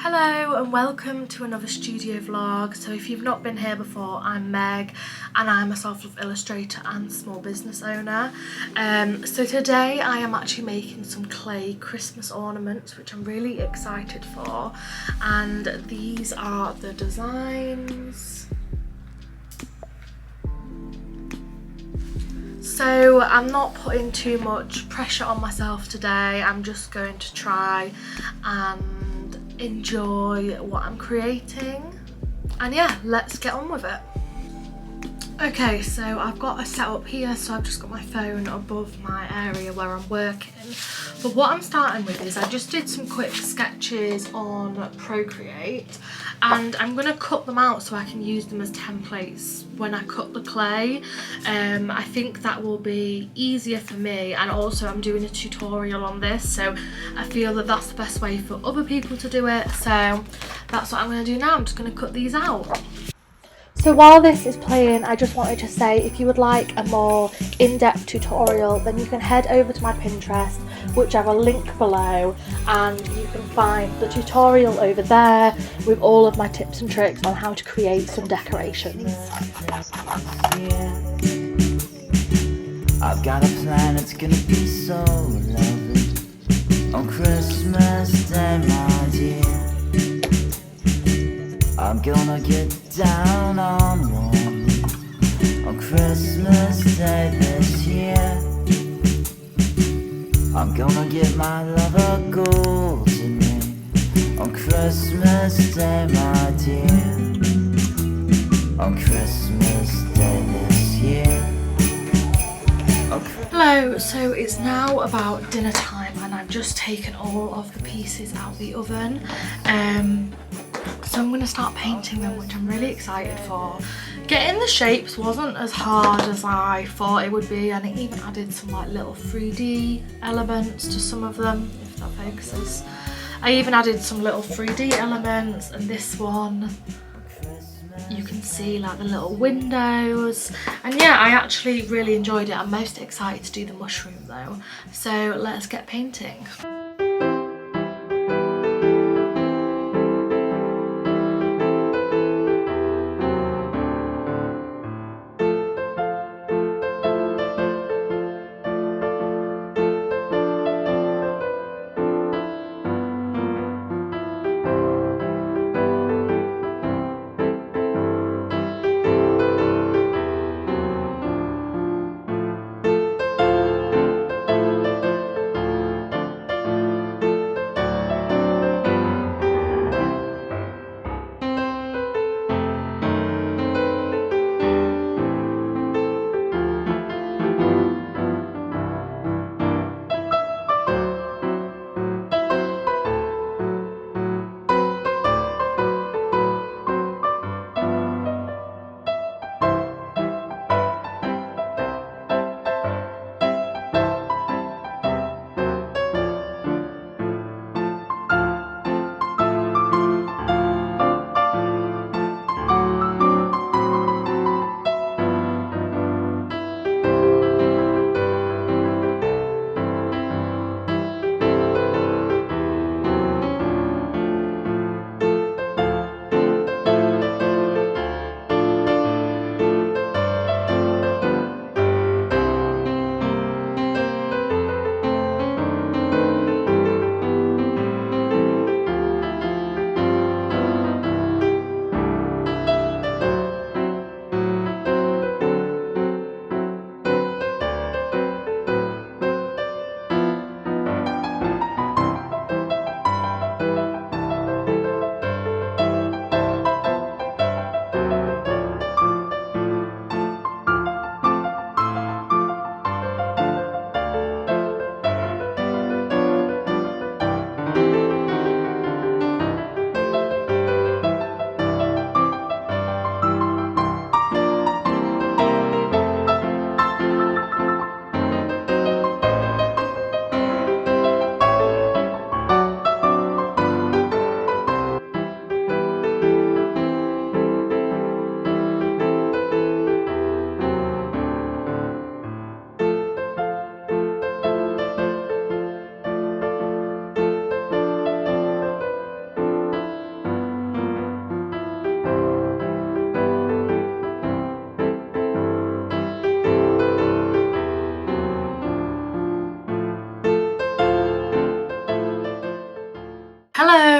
Hello and welcome to another studio vlog. So if you've not been here before, I'm Meg and I'm a self-love illustrator and small business owner. So today I am actually making some clay Christmas ornaments, which I'm really excited for, and these are the designs. So I'm not putting too much pressure on myself today. I'm just going to try and enjoy what I'm creating, and yeah, let's get on with it. Okay, so I've got a setup here, so I've just got my phone above my area where I'm working. But what I'm starting with is I just did some quick sketches on Procreate, and I'm going to cut them out so I can use them as templates when I cut the clay. I think that will be easier for me, and also I'm doing a tutorial on this, so I feel that that's the best way for other people to do it. So that's what I'm going to do now. I'm just going to cut these out. So while this is playing, I just wanted to say, if you would like a more in-depth tutorial, then you can head over to my Pinterest, which I will link below, and you can find the tutorial over there with all of my tips and tricks on how to create some decorations. I've got a plan, it's gonna be so lovely on Christmas Day, my dear. I'm gonna get down on one knee on Christmas Day this year. I'm gonna get my love a golden ring on Christmas Day, my dear. On Christmas Day this year. Hello, so it's now about dinner time and I've just taken all of the pieces out of the oven. So I'm going to start painting them, which I'm really excited for. Getting the shapes wasn't as hard as I thought it would be, and it even added some like little 3D elements to some of them, if that focuses. I even added some little 3D elements, and this one you can see like the little windows, and yeah, I actually really enjoyed it. I'm most excited to do the mushroom though, so let's get painting.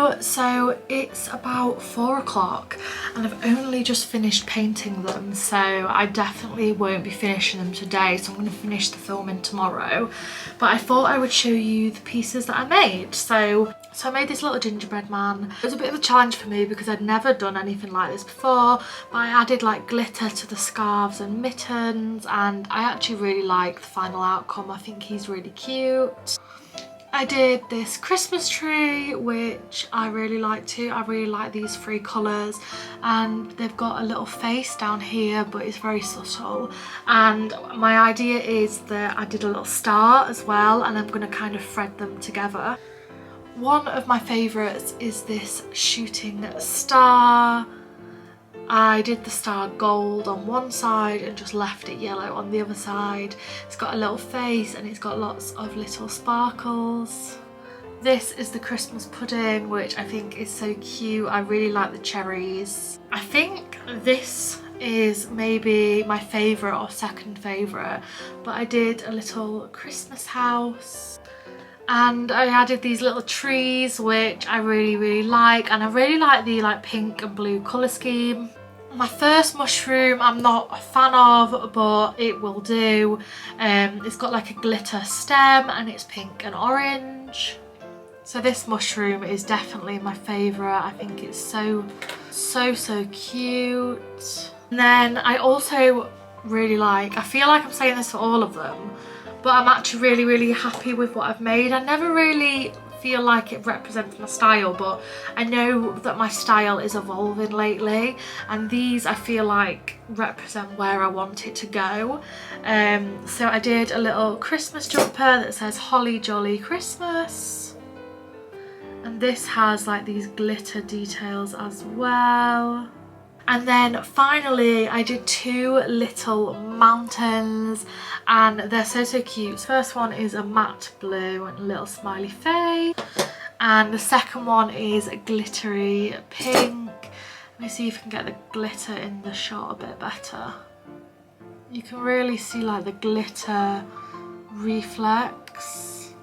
Hello, so it's about 4 o'clock and I've only just finished painting them, so I definitely won't be finishing them today, so I'm going to finish the filming tomorrow. But I thought I would show you the pieces that I made. So I made this little gingerbread man. It was a bit of a challenge for me because I'd never done anything like this before, but I added like glitter to the scarves and mittens, and I actually really like the final outcome. I think he's really cute. I did this Christmas tree, which I really like too. I really like these 3 colours, and they've got a little face down here, but it's very subtle. And my idea is that I did a little star as well, and I'm going to kind of thread them together. One of my favourites is this shooting star. I did the star gold on one side and just left it yellow on the other side. It's got a little face and it's got lots of little sparkles. This is the Christmas pudding, which I think is so cute. I really like the cherries. I think this is maybe my favourite or second favourite, but I did a little Christmas house. And I added these little trees, which I really like, and I really like the pink and blue colour scheme. My first mushroom I'm not a fan of, but it will do. It's got like a glitter stem and it's pink and orange. So this mushroom is definitely my favourite. I think it's so cute. And then I also really like, I feel like I'm saying this for all of them, but I'm actually really happy with what I've made. I never really feel like it represents my style, but I know that my style is evolving lately, and these I feel like represent where I want it to go. So I did a little Christmas jumper that says Holly Jolly Christmas, and this has like these glitter details as well. And then finally I did 2 little mountains, and they're so cute. First one is a matte blue and a little smiley face, and the second one is a glittery pink. Let me see if I can get the glitter in the shot a bit better. You can really see like the glitter reflex.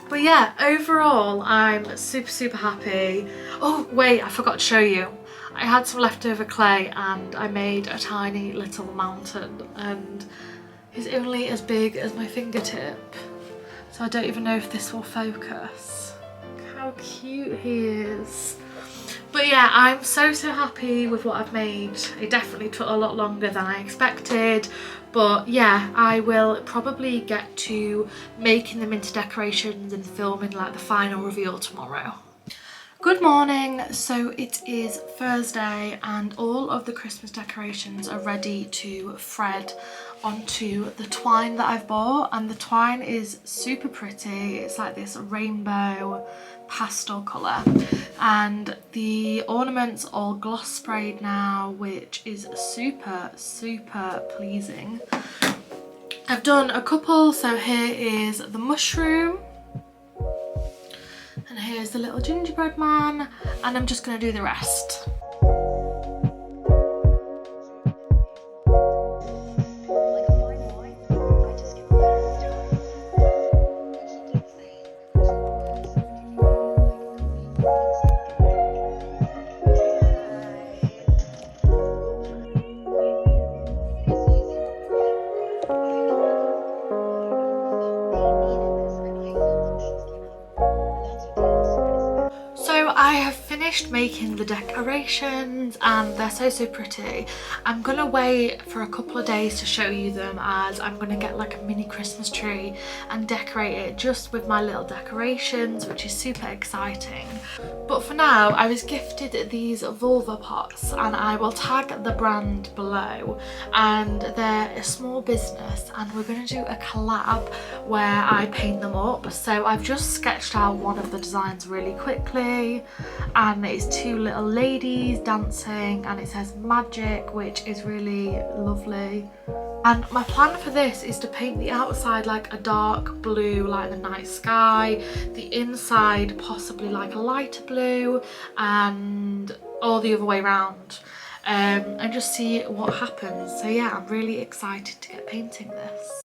But yeah, overall I'm super happy. Oh wait, I forgot to show you. I had some leftover clay and I made a tiny little mountain, and he's only as big as my fingertip. So I don't even know if this will focus. Look how cute he is. But yeah, I'm so happy with what I've made. It definitely took a lot longer than I expected, but yeah, I will probably get to making them into decorations and filming like the final reveal tomorrow. Good morning. So it is Thursday and all of the Christmas decorations are ready to thread onto the twine that I've bought, and the twine is super pretty. It's like this rainbow pastel colour, and the ornaments all gloss sprayed now, which is super pleasing. I've done a couple, so here is the mushroom, and here's the little gingerbread man, and I'm just going to do the rest. I have finished making the decorations and they're so pretty. I'm gonna wait for a couple of days to show you them, as I'm gonna get like a mini Christmas tree and decorate it just with my little decorations, which is super exciting. But for now, I was gifted these vulva pots and I will tag the brand below, and they're a small business and we're gonna do a collab where I paint them up. So I've just sketched out one of the designs really quickly, and it's 2 little ladies dancing and it says magic, which is really lovely. And my plan for this is to paint the outside like a dark blue, like the night sky, the inside possibly like a lighter blue, and all the other way around, and just see what happens. So yeah, I'm really excited to get painting this.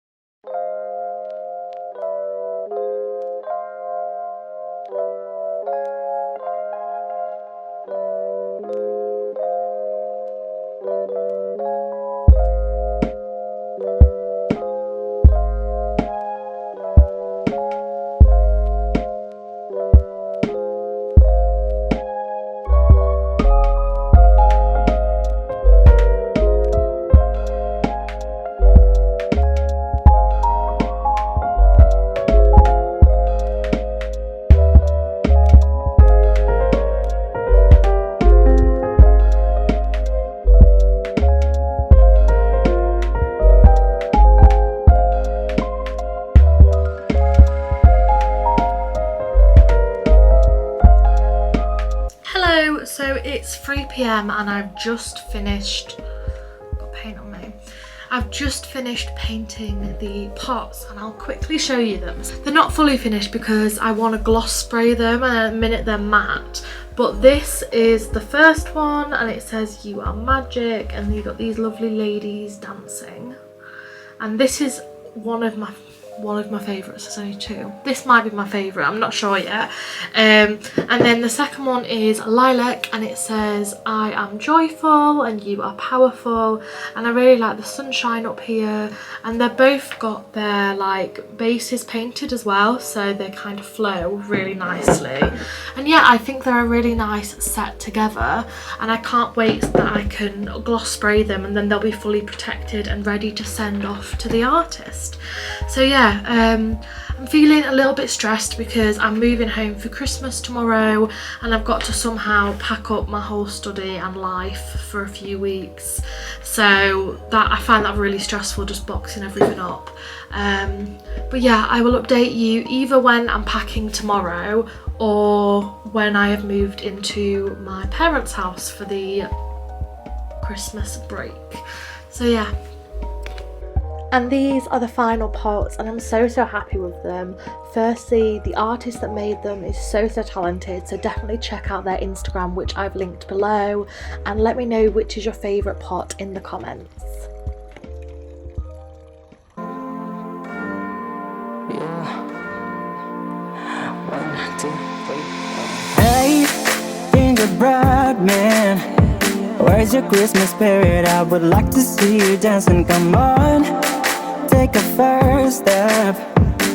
So it's 3 p.m. and I've just finished, got paint on me. I've just finished painting the pots and I'll quickly show you them. They're not fully finished because I want to gloss spray them and at the minute they're matte. But this is the first one and it says "You are magic" and you've got these lovely ladies dancing. And this is one of my favourites. There's only two. This might be my favourite, I'm not sure yet. And then the second one is lilac and it says "I am joyful" and "You are powerful." And I really like the sunshine up here, and they're both got their like bases painted as well, so they kind of flow really nicely. And yeah, I think they're a really nice set together, and I can't wait that I can gloss spray them and then they'll be fully protected and ready to send off to the artist. So yeah, I'm feeling a little bit stressed because I'm moving home for Christmas tomorrow and I've got to somehow pack up my whole study and life for a few weeks. So that I find that really stressful, just boxing everything up. But yeah, I will update you either when I'm packing tomorrow or when I have moved into my parents' house for the Christmas break. So yeah. And these are the final pots and I'm so happy with them. Firstly, the artist that made them is so talented, so definitely check out their Instagram, which I've linked below, and let me know which is your favourite pot in the comments. Hey, Gingerbread Man, where's your Christmas spirit? I would like to see you dancing, come on, take a first step.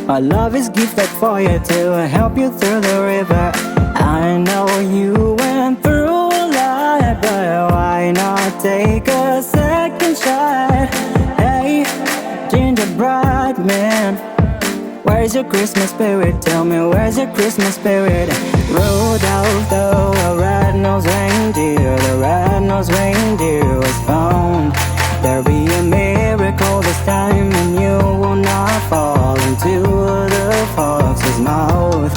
My love is gifted for you to help you through the river. I know you went through a lot, but why not take a second shot? Hey, Gingerbread Man, where's your Christmas spirit? Tell me, where's your Christmas spirit? Rudolph the red-nosed reindeer, the red-nosed reindeer was found. There'll be a miracle this time and you will not fall into the fox's mouth.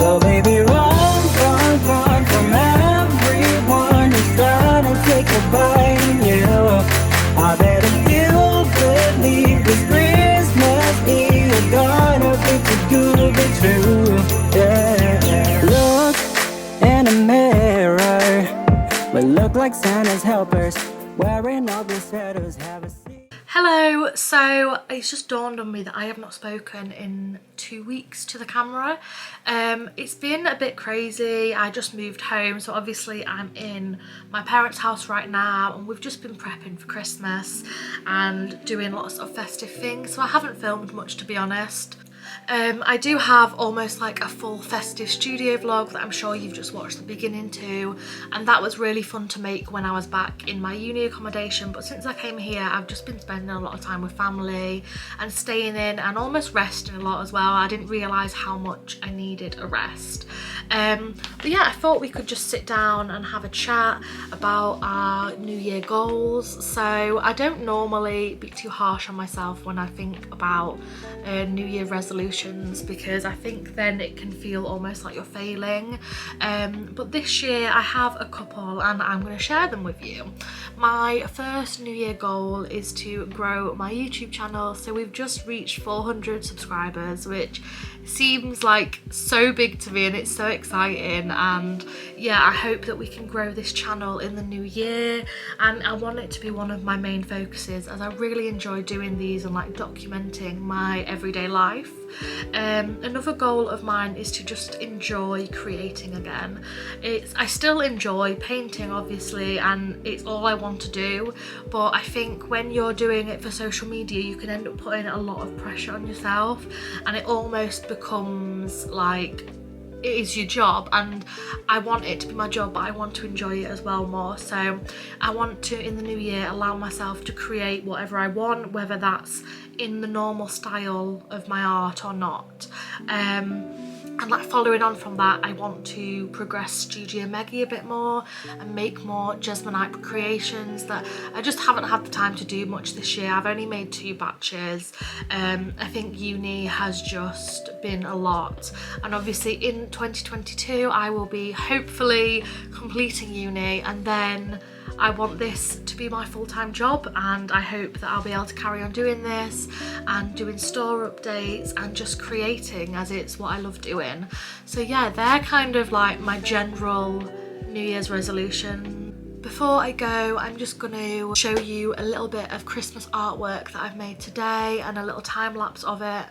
So baby, run, run, run from everyone who's trying to take a bite in you. I bet if you believe this Christmas Eve is gonna be too good to be true. Yeah. Look in the mirror, we look like Santa's helpers, wearing ugly sweaters. Have a seat. Hello, so it's just dawned on me that I have not spoken in 2 weeks to the camera. It's been a bit crazy. I just moved home, so obviously I'm in my parents' house right now and we've just been prepping for Christmas and doing lots of festive things, so I haven't filmed much, to be honest. I do have almost like a full festive studio vlog that I'm sure you've just watched the beginning to, and that was really fun to make when I was back in my uni accommodation. But since I came here, I've just been spending a lot of time with family and staying in and almost resting a lot as well. I didn't realise how much I needed a rest. But yeah, I thought we could just sit down and have a chat about our New Year goals. So I don't normally be too harsh on myself when I think about New Year resolutions, because I think then it can feel almost like you're failing. But this year I have a couple and I'm going to share them with you. My first New Year goal is to grow my YouTube channel. So we've just reached 400 subscribers, which seems like so big to me and it's so exciting. And yeah, I hope that we can grow this channel in the new year, and I want it to be one of my main focuses, as I really enjoy doing these and like documenting my everyday life. Another goal of mine is to just enjoy creating again. I still enjoy painting, obviously, and it's all I want to do, but I think when you're doing it for social media you can end up putting a lot of pressure on yourself and it almost becomes like it is your job, and I want it to be my job, but I want to enjoy it as well more. So I want to, in the new year, allow myself to create whatever I want, whether that's in the normal style of my art or not. And like following on from that, I want to progress Studio Meggie a bit more and make more Jesmonite creations that I just haven't had the time to do much this year. I've only made 2 batches. I think uni has just been a lot, and obviously in 2022 I will be hopefully completing uni, and then I want this to be my full-time job, and I hope that I'll be able to carry on doing this and doing store updates and just creating, as it's what I love doing. So yeah, they're kind of like my general New Year's resolution. Before I go, I'm just going to show you a little bit of Christmas artwork that I've made today and a little time lapse of it.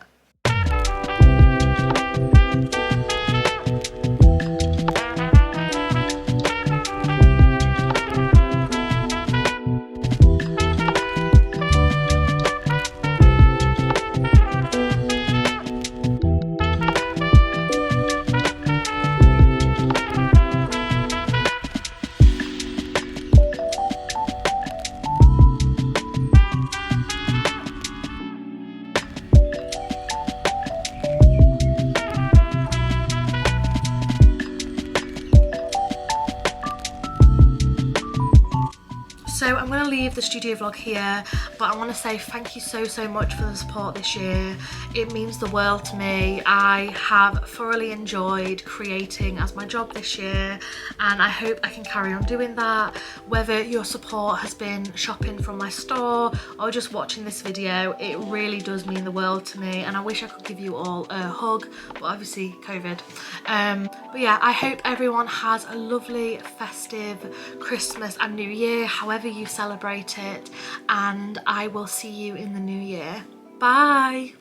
So I'm going to leave the studio vlog here, but I want to say thank you so much for the support this year. It means the world to me. I have thoroughly enjoyed creating as my job this year, and I hope I can carry on doing that. Whether your support has been shopping from my store or just watching this video, it really does mean the world to me, and I wish I could give you all a hug, but obviously COVID. But yeah, I hope everyone has a lovely festive Christmas and New Year, however you celebrate it, and I will see you in the new year. Bye!